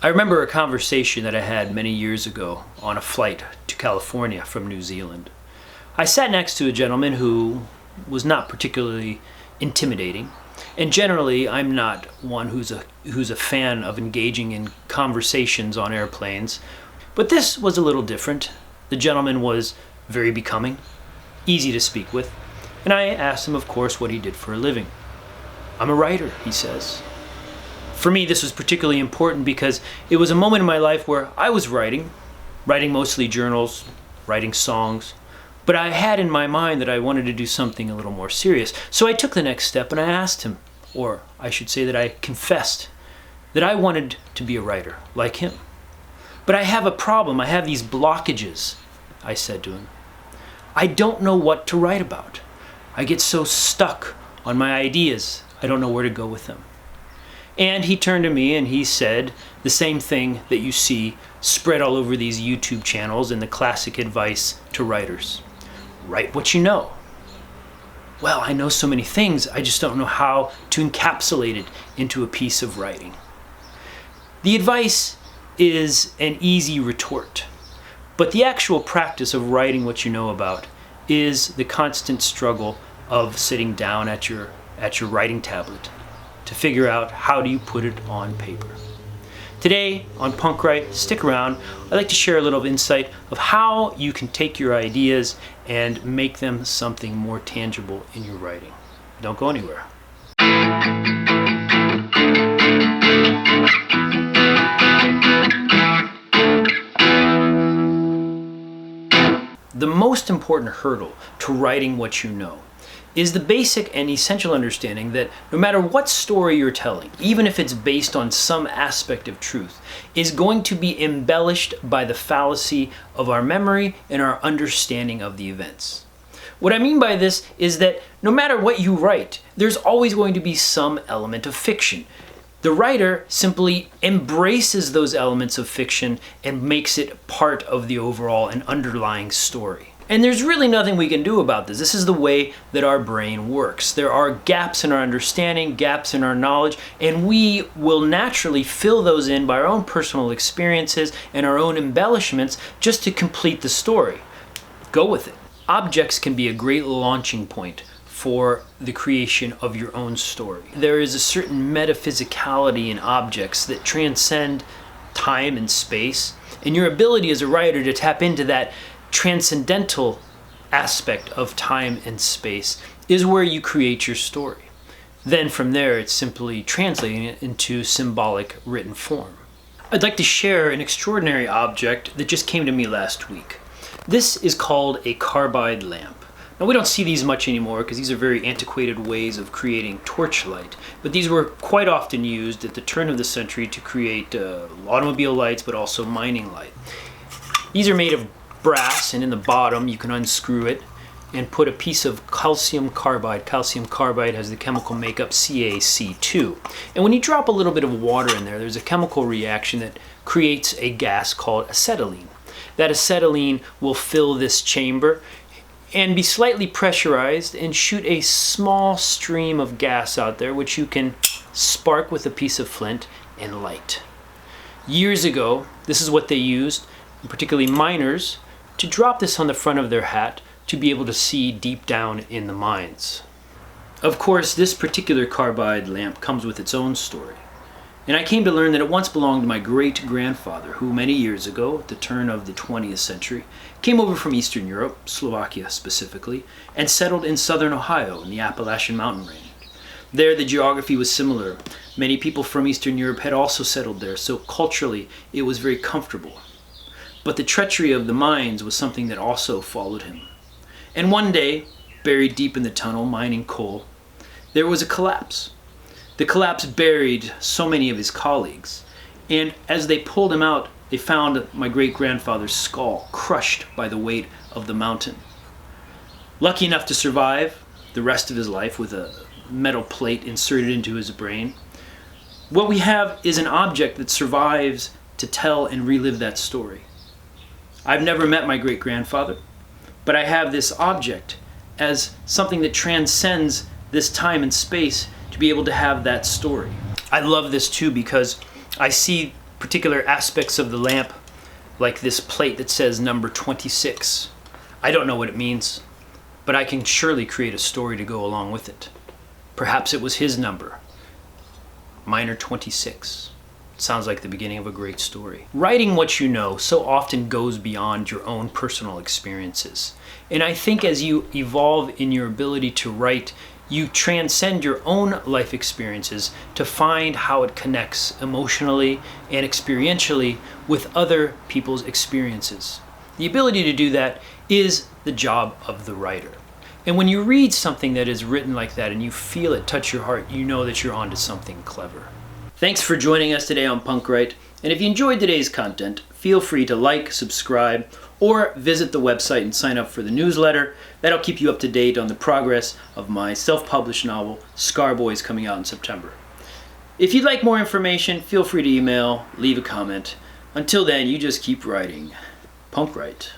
I remember a conversation that I had many years ago on a flight to California from New Zealand. I sat next to a gentleman who was not particularly intimidating, and generally I'm not one who's a fan of engaging in conversations on airplanes, but this was a little different. The gentleman was very becoming, easy to speak with, and I asked him, of course, what he did for a living. "I'm a writer," he says. For me, this was particularly important because it was a moment in my life where I was writing mostly journals, writing songs, but I had in my mind that I wanted to do something a little more serious. So I took the next step and I asked him, or I should say that I confessed, that I wanted to be a writer like him. "But I have a problem. I have these blockages," I said to him. "I don't know what to write about. I get so stuck on my ideas, I don't know where to go with them." And he turned to me and he said the same thing that you see spread all over these YouTube channels and the classic advice to writers. Write what you know. Well, I know so many things, I just don't know how to encapsulate it into a piece of writing. The advice is an easy retort, but the actual practice of writing what you know about is the constant struggle of sitting down at your writing tablet to figure out how do you put it on paper. Today on Punk Write, stick around. I'd like to share a little insight of how you can take your ideas and make them something more tangible in your writing. Don't go anywhere. The most important hurdle to writing what you know is the basic and essential understanding that no matter what story you're telling, even if it's based on some aspect of truth, is going to be embellished by the fallacy of our memory and our understanding of the events. What I mean by this is that no matter what you write, there's always going to be some element of fiction. The writer simply embraces those elements of fiction and makes it part of the overall and underlying story. And there's really nothing we can do about this. This is the way that our brain works. There are gaps in our understanding, gaps in our knowledge, and we will naturally fill those in by our own personal experiences and our own embellishments just to complete the story. Go with it. Objects can be a great launching point for the creation of your own story. There is a certain metaphysicality in objects that transcend time and space, and your ability as a writer to tap into that transcendental aspect of time and space is where you create your story. Then from there, it's simply translating it into symbolic written form. I'd like to share an extraordinary object that just came to me last week. This is called a carbide lamp. Now, we don't see these much anymore because these are very antiquated ways of creating torchlight, but these were quite often used at the turn of the century to create automobile lights, but also mining light. These are made of brass, and in the bottom you can unscrew it and put a piece of calcium carbide. Calcium carbide has the chemical makeup CaC2. And when you drop a little bit of water in there, there's a chemical reaction that creates a gas called acetylene. That acetylene will fill this chamber and be slightly pressurized and shoot a small stream of gas out there, which you can spark with a piece of flint and light. Years ago, this is what they used, particularly miners, to drop this on the front of their hat to be able to see deep down in the mines. Of course, this particular carbide lamp comes with its own story. And I came to learn that it once belonged to my great-grandfather, who many years ago, at the turn of the 20th century, came over from Eastern Europe, Slovakia specifically, and settled in southern Ohio in the Appalachian mountain range. There, the geography was similar. Many people from Eastern Europe had also settled there, so culturally it was very comfortable. But the treachery of the mines was something that also followed him. And one day, buried deep in the tunnel mining coal, there was a collapse. The collapse buried so many of his colleagues, and as they pulled him out, they found my great-grandfather's skull crushed by the weight of the mountain. Lucky enough to survive the rest of his life with a metal plate inserted into his brain, what we have is an object that survives to tell and relive that story. I've never met my great-grandfather, but I have this object as something that transcends this time and space to be able to have that story. I love this too because I see particular aspects of the lamp, like this plate that says number 26. I don't know what it means, but I can surely create a story to go along with it. Perhaps it was his number, minor 26. Sounds like the beginning of a great story. Writing what you know so often goes beyond your own personal experiences. And I think as you evolve in your ability to write, you transcend your own life experiences to find how it connects emotionally and experientially with other people's experiences. The ability to do that is the job of the writer. And when you read something that is written like that and you feel it touch your heart, you know that you're onto something clever. Thanks for joining us today on Punk Write. And if you enjoyed today's content, feel free to like, subscribe, or visit the website and sign up for the newsletter. That'll keep you up to date on the progress of my self-published novel, Scarboys, coming out in September. If you'd like more information, feel free to email, leave a comment. Until then, you just keep writing. Punk Write.